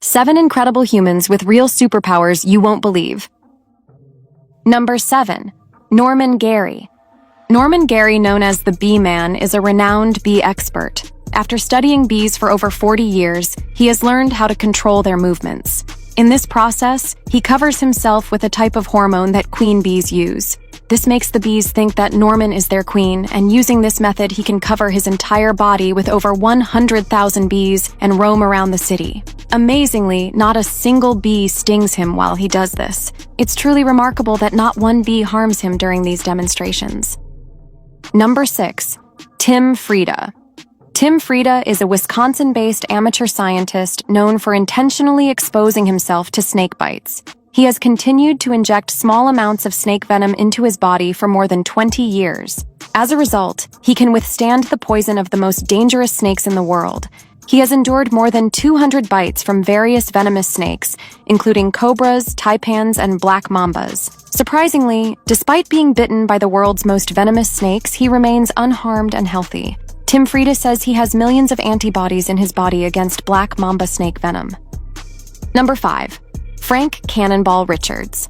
7 incredible humans with real superpowers you won't believe. Number 7. Norman Gary. Norman Gary, known as the Bee Man, is a renowned bee expert. After studying bees for over 40 years, he has learned how to control their movements. In this process, he covers himself with a type of hormone that queen bees use. This makes the bees think that Norman is their queen, and using this method, he can cover his entire body with over 100,000 bees and roam around the city. Amazingly, not a single bee stings him while he does this. It's truly remarkable that not one bee harms him during these demonstrations. Number 6. Tim Frieda. Tim Frieda is a Wisconsin-based amateur scientist known for intentionally exposing himself to snake bites. He has continued to inject small amounts of snake venom into his body for more than 20 years. As a result, he can withstand the poison of the most dangerous snakes in the world. He has endured more than 200 bites from various venomous snakes, including cobras, taipans, and black mambas. Surprisingly, despite being bitten by the world's most venomous snakes, he remains unharmed and healthy. Tim Frieda says he has millions of antibodies in his body against black mamba snake venom. Number 5. Frank Cannonball Richards.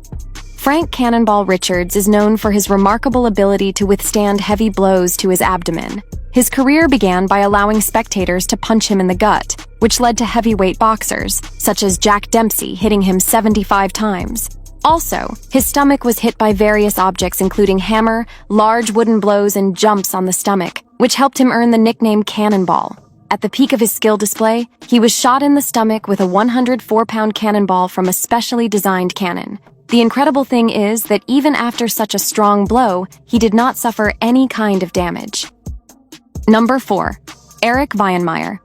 Frank Cannonball Richards is known for his remarkable ability to withstand heavy blows to his abdomen. His career began by allowing spectators to punch him in the gut, which led to heavyweight boxers, such as Jack Dempsey hitting him 75 times. Also, his stomach was hit by various objects including hammer, large wooden blows, and jumps on the stomach, which helped him earn the nickname Cannonball. At the peak of his skill display, he was shot in the stomach with a 104-pound cannonball from a specially designed cannon. The incredible thing is that even after such a strong blow, he did not suffer any kind of damage. Number 4. Eric Weihenmayer.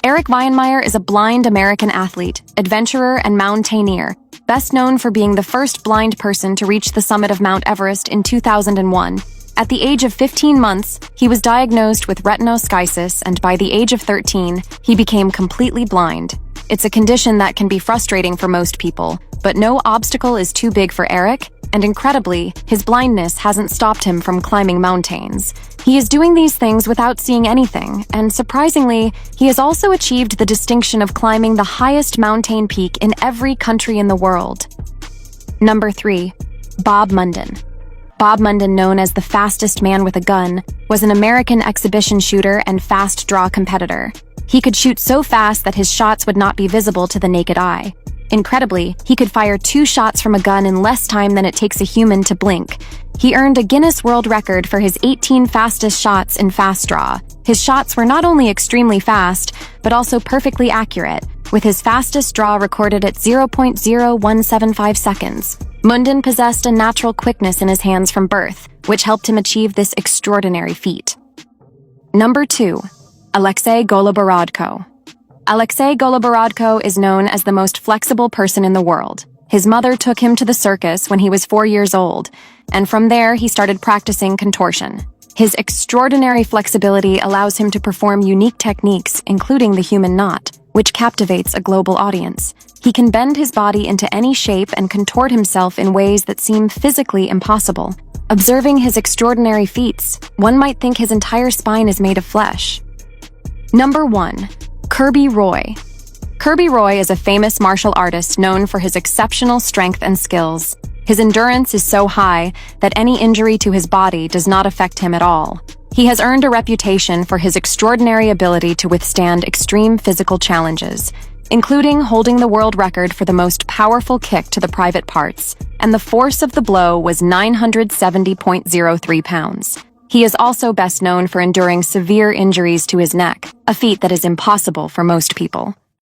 Eric Weihenmayer is a blind American athlete, adventurer, and mountaineer, best known for being the first blind person to reach the summit of Mount Everest in 2001. At the age of 15 months, he was diagnosed with retinoschisis, and by the age of 13, he became completely blind. It's a condition that can be frustrating for most people, but no obstacle is too big for Eric, and incredibly, his blindness hasn't stopped him from climbing mountains. He is doing these things without seeing anything, and surprisingly, he has also achieved the distinction of climbing the highest mountain peak in every country in the world. Number 3. Bob Munden. Bob Munden, known as the fastest man with a gun, was an American exhibition shooter and fast draw competitor. He could shoot so fast that his shots would not be visible to the naked eye. Incredibly, he could fire 2 shots from a gun in less time than it takes a human to blink. He earned a Guinness World Record for his 18 fastest shots in fast draw. His shots were not only extremely fast, but also perfectly accurate, with his fastest draw recorded at 0.0175 seconds. Munden possessed a natural quickness in his hands from birth, which helped him achieve this extraordinary feat. Number 2. Alexei Goloborodko. Alexei Goloborodko is known as the most flexible person in the world. His mother took him to the circus when he was 4 years old, and from there he started practicing contortion. His extraordinary flexibility allows him to perform unique techniques, including the human knot, which captivates a global audience. He can bend his body into any shape and contort himself in ways that seem physically impossible. Observing his extraordinary feats, one might think his entire spine is made of flesh. Number 1. Kirby Roy. Kirby Roy is a famous martial artist known for his exceptional strength and skills. His endurance is so high that any injury to his body does not affect him at all. He has earned a reputation for his extraordinary ability to withstand extreme physical challenges, including holding the world record for the most powerful kick to the private parts, and the force of the blow was 970.03 pounds. He is also best known for enduring severe injuries to his neck, a feat that is impossible for most people.